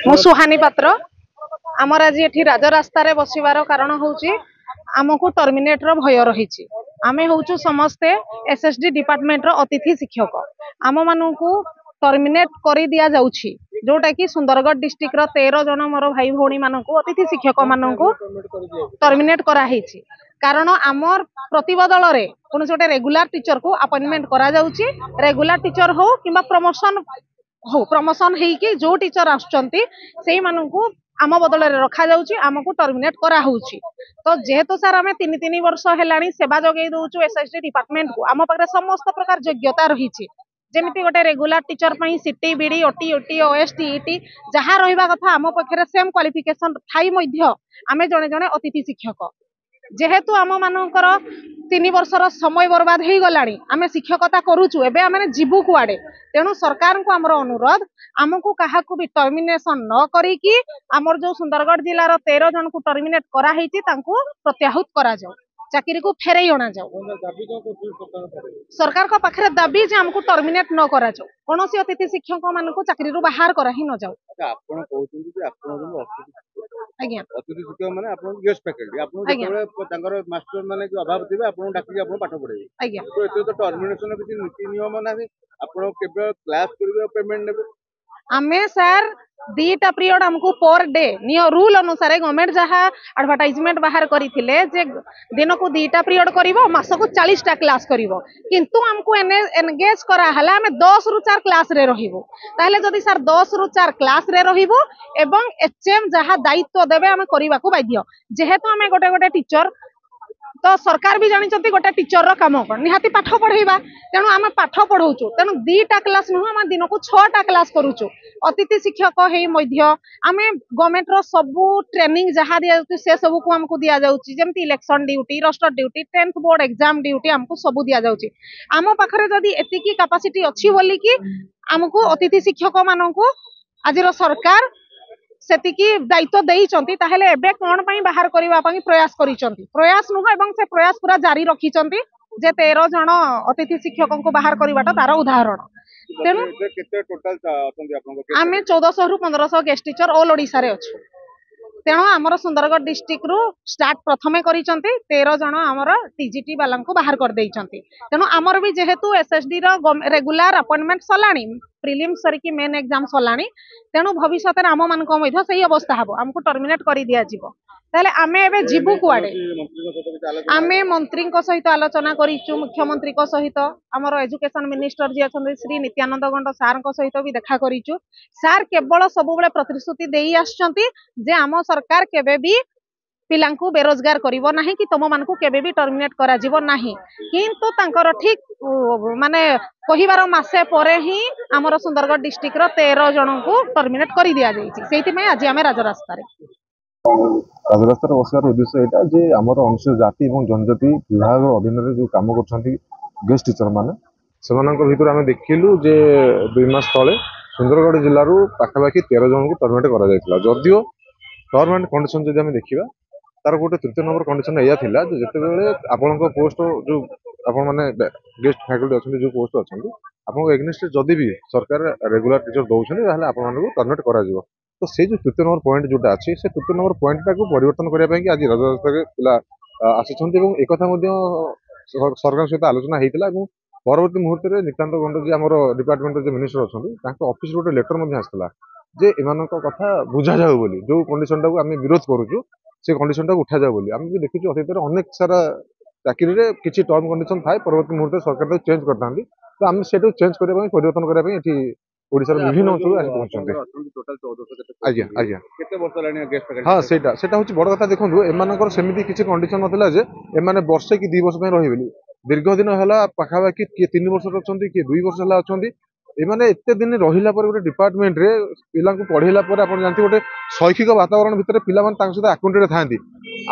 मु सुहानी पात्र आमर आज ये राजरास्तार बसबार कारण हूँ आमको टर्मिनेटर भय रही आमे हूँ समस्ते एसएसडी डिपार्टमेंट रो अतिथि शिक्षक आम मानू टर्मिनेट कर दि जाउछि जोटा कि सुंदरगढ़ डिस्ट्रिक्ट रो 13 जन मोर भाई भौणी मानू अतिथि शिक्षक मानू टर्मिनेट कराई कारण आमर प्रतिबदल रे कौन गोटे रेगुलर टीचर को अपॉइंटमेंट करा जाउछि रेगुलर टीचर हो कि प्रमोशन होइकि जो टीचर आसुचंती सेही मानू आम बदल रखा जाउछि आमको टर्मिनेट करा होउछि। तो जेहेतु सर आम 3 वर्ष हेलानी सेवा जगै दउछु एसएसडी डिपार्टमेंट को आम पाखरे समस्त प्रकार योग्यता रही जेमिति गोटे रेगुलर टीचर पई CT BD OT OT OST ET जहाँ रहिबा कथा आम पाखरे सेम क्वालिफिकेशन थाई मध्य आमे जणे जणे अतिथि शिक्षक जेहेतु आम मानकर 3 वर्षर समय बर्बाद हो गलानी आम शिक्षकता करूचु एबे आमे जीवु कुआडे तेणु सरकार को आमर अनुरोध आमको कहा भी टर्मिनेशन न करिकी आमर जो सुंदरगढ़ जिलार 13 जन को टर्मिनेट कराई प्रत्याहुत करा जाऊ चाकरी को फेरई अणा जाऊ। सरकार को पाखरे दाबी जे हमको टर्मिनेट न करा जाऊ कौन अतिथि शिक्षक मान को चाकरी बाहर करा ही न जाऊ। आज्ञा अतिथि शिक्षक माने आपन गेस्ट फैकल्टी आपन जेतबे तांकर मास्टर माने जो अभाव थिबे आपन डाकी आपन पाठ पढाइबे। आज्ञा तो एते तो टर्मिनेशन किछि नीति नियम नाही आपन केबे क्लास करबे पेमेंट नेबे आमे सर 2टा पीरियड हमको पर डे रूल अनुसार गवर्नमेंट जहाँ एडवर्टाइजमेंट बाहर करथिले जे दिन को 2टा पीरियड करिवो मास को 40टा क्लास करिवो किंतु हमको एनगेज करा हला हमें 10 रु 4 क्लास रे रहिबो ताले जदी सर 10 रु 4 क्लास रे रहिबो एवं एचएम जहाँ दायित्व देबे हमें करबा को बाध्य जेहेतु हमें गोटे गोटे टीचर तो सरकार भी जानी गोटे टीचर रो काम कौन निहाती पाठ पढ़ेबा तेणु आम पाठ पढ़ाऊँ तेणु 2टा क्लास नुह आम दिन को 6टा क्लास करूचु अतिथि शिक्षक है आम गवर्नमेंट रो सबू ट्रेनिंग जहाँ दि से सब को आमको दि जाउछि जेमति election duty register duty 10th board exam duty आमको सब दि जाउछि आम पाखरे जदी एतिकी कैपेसिटी अछि बोली कि आमको अतिथि शिक्षक माननको आज सरकार सेतिकी दायित्व देइचंती ताहेले एबे कोन पई बाहर करबा पई प्रयास करिसंती प्रयास नुह एवं से प्रयास पूरा जारी रखिचंती जे 13 जन अतिथि शिक्षकों को बाहर करबाटा तार उदाहरण तेनु केते टोटल अछंती आपन आमे 1400 रु 1500 गेस्ट टीचर ऑल ओडिसा रे अछु तेणु आमर सुंदरगढ़ डिस्ट्रिक्ट रु स्टार्ट प्रथमे करिसंती 13 जन आमर टीजीटी वाला को बाहर कर देइचंती तेणु आमर भी जेहेतु एसएसडी रो रेगुलर अपॉइंटमेंट सलानी प्रिलिम्स सरिकी मेन एग्जाम सलानी तेणु भविष्य आम मानक मध्य सही अवस्था हबो हमको टर्मिनेट कर दिया जिवो ताले आमे एबे जीवु कुआडे आमे मंत्री सहित आलोचना करिचु मुख्यमंत्री सहित आमर एजुकेशन मिनिस्टर जी अछन श्री नित्यानंद गंड सार सहित भी देखा करिचु सार केवल सब बेले प्रतिश्रुति देई आछंती जे आम सरकार केबे भी पिला बेरोजगार करिवो नाही कि तुम मानकु केबे भी टर्मिनेट करा जिवो नाही किंतु तांकर ठीक माने कहिबार मासे परे ही आमर सुंदरगढ़ डिस्ट्रिक्ट रो 13 जन को टर्मिनेट कर दिया जायछि सेति में आज आमे राजरास्ता बसार उद्देश्य यहाँ जे आमर अनुसूचित जाति और जनजाति विभाग अधीन जो कम कर गेस्ट टीचर मैंने से भर आम देखिलु जे 2 मास तले सुंदरगढ़ जिलूर पाखापाखि 13 जन को टर्मिनेट कर जदियो टर्म एंड कंडीशन जब आम देखा तार गोटे 3 नंबर कंडीशन या थिला जे जेतेबेले आपनक पोस्ट जो आपण माने गेस्ट फैकल्टी अच्छे जो पोस्ट अच्छा आपन एग्नेस्ट जदि भी सरकार रेगुलर टीचर दौरान ताहले आपण मानक टर्मिनेट करा जिवो तो से जो 3 नंबर पॉइंट जोटा अच्छी से 3 नंबर पॉइंट को परिवर्तन करने आज राजरास्ता पिला आसी एक सरकार सहित आलोचना होता परवर्ती मुहूर्त में नित्यानंद गंड जी आम डिपार्टमेंट जो मिनिस्टर अच्छा ऑफिस गोटे लेटर आसाला जे एमान कथा बुझा जाऊ बोली जो कंडीशन टाक आम विरोध करुचु से कंडीशन टाक उठा जाऊ बोली आम भी देखीचु अतीत अनेक सारा चाकरी किसी टर्म कंडीशन थाए परवर्ती मुहूर्त सरकार चेंज करता तो आम से चेंज करने परिवर्तन करने ओडिशार विभिन्न अंचल आसी पहुंचते आज्ञा आज्ञा हाँ सेटा हूँ बड़ कथा देखो एम सेमती किसी कंडीशन नाला जे एम वर्षे कि 2 वर्ष रही दीर्घ दिन है पाखापाखि किए 3 वर्ष अच्छा किए 2 वर्ष है अच्छा एमाने एते दिन रहिला पर गोटे डिपार्टमेंट रे पिला को पढ़ेला पर आपण जानती गोटे शैक्षिक वातावरण भितर पिला माने तांक सहित अकाउंटेड थांती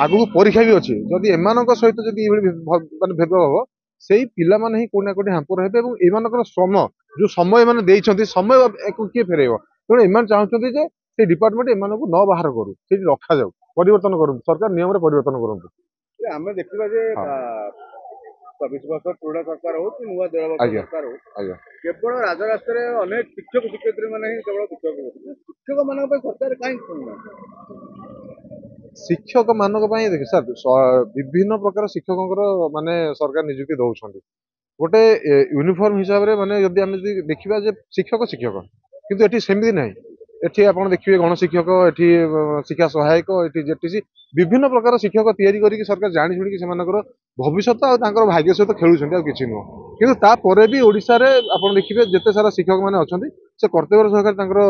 आगु परीक्षा भी अच्छी जदि एमानक सहित जदि माने भेदभाव हो सेही पिला माने ही कोना कोठी हांपर हेबे एवं एमानकर श्रम जो समय माने देइछंती समय किए फेरेइबो तेणु एमान चाहूछंती जे से डिपार्टमेंट एमानकु न बाहर करू से रखा जाऊ परिवर्तन करू सरकार नियम रे परिवर्तन करंतु आमे देखिबा जे 24 ବର୍ଷ ପୁରୁଣା ସରକାର ହଉ କି ନୂଆ 13 ବର୍ଷ ଆଜ୍ଞା ସରକାର ହଉ ଆଜ୍ଞା କେବଳ ରାଜରାସ୍ତାରେ ଅନେକ ଶିକ୍ଷକ ଶିକ୍ଷୟିତ୍ରୀ ମାନେ ହିଁ କେବଳ ବିକ୍ଷୋଭ କରୁଛନ୍ତି ଶିକ୍ଷକ ମାନଙ୍କ ପାଇଁ ସରକାର କାହିଁକି ଶୁଣୁନାହାନ୍ତି? ଶିକ୍ଷକ ମାନଙ୍କ ପାଇଁ ଦେଖ ସାର୍ ବିଭିନ୍ନ ପ୍ରକାର ଶିକ୍ଷକଙ୍କର ମାନେ ସରକାର ନିଯୁକ୍ତି ଦଉଛନ୍ତି ଗୋଟେ ୟୁନିଫର୍ମ ହିସାବରେ ମାନେ ଯଦି ଆମେ ଯଦି ଦେଖିବା ଯେ ଶିକ୍ଷକ ଶିକ୍ଷକ କିନ୍ତୁ ଏଠି ସେମିତି ନାହିଁ ଏଠି ଆପଣ ଦେଖିବେ ଗଣଶିକ୍ଷକ ଏଠି ଶିକ୍ଷା ସହାୟକ ଏଠି ଜେଟିସି ବିଭିନ୍ନ ପ୍ରକାର ଶିକ୍ଷକ ତିଆରି କରିକି ସରକାର ଜାଣି ଶୁଣିକି ସେମାନଙ୍କର ଭବିଷ୍ୟତ ଆଉ ତାଙ୍କର ଭାଗ୍ୟ ସହିତ ଖେଳୁଛନ୍ତି ଆଉ କିଛି ନୁହଁ କିନ୍ତୁ ତାପରେ ବି ଓଡ଼ିଶାରେ ଆପଣ ଦେଖିବେ ଯେତେ ସାରା ଶିକ୍ଷକ ମାନେ ଅଛନ୍ତି ସେ କର୍ତ୍ତବ୍ୟ ସହକାରେ ତାଙ୍କର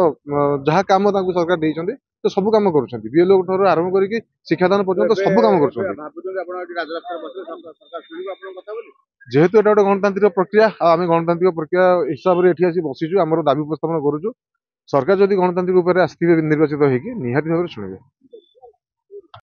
ଯାହା କାମ ତାଙ୍କୁ ସରକାର ଦେଇଛନ୍ତି ସେ ସବୁ କାମ କରୁଛନ୍ତି ବିଏଲଓ ଠାରୁ ଆରମ୍ଭ କରିକି ଶିକ୍ଷାଦାନ ପର୍ଯ୍ୟନ୍ତ ଏବେ ସବୁ କାମ ଏବେ କରୁଛନ୍ତି ଭାବୁଛନ୍ତି ଆପଣ ଏଠି ରାଜରାସ୍ତାରେ ବସିଲେ ସରକାର ଶୁଣିବ ଆପଣଙ୍କ କଥା ବୋଲି? ଯେହେତୁ ଏଟା ଗୋଟେ ଗଣତାନ୍ତ୍ରିକ ପ୍ରକ୍ରିୟା ଆଉ ଆମେ ଗଣତାନ୍ତ୍ରିକ ପ୍ରକ୍ରିୟା ହିସାବରେ ଏଠି ଆସି ବସିଛୁ ଆମର ଦାବି ଉପସ୍ଥାପନ କରୁଛୁ ସରକାର ଯଦି ଗଣତାନ୍ତ୍ରିକ ଉପରେ ଆସିଥିବେ ନିର୍ବାଚିତ ହେଇକି ନିହାତି ଭାବରେ ଶୁଣିବେ।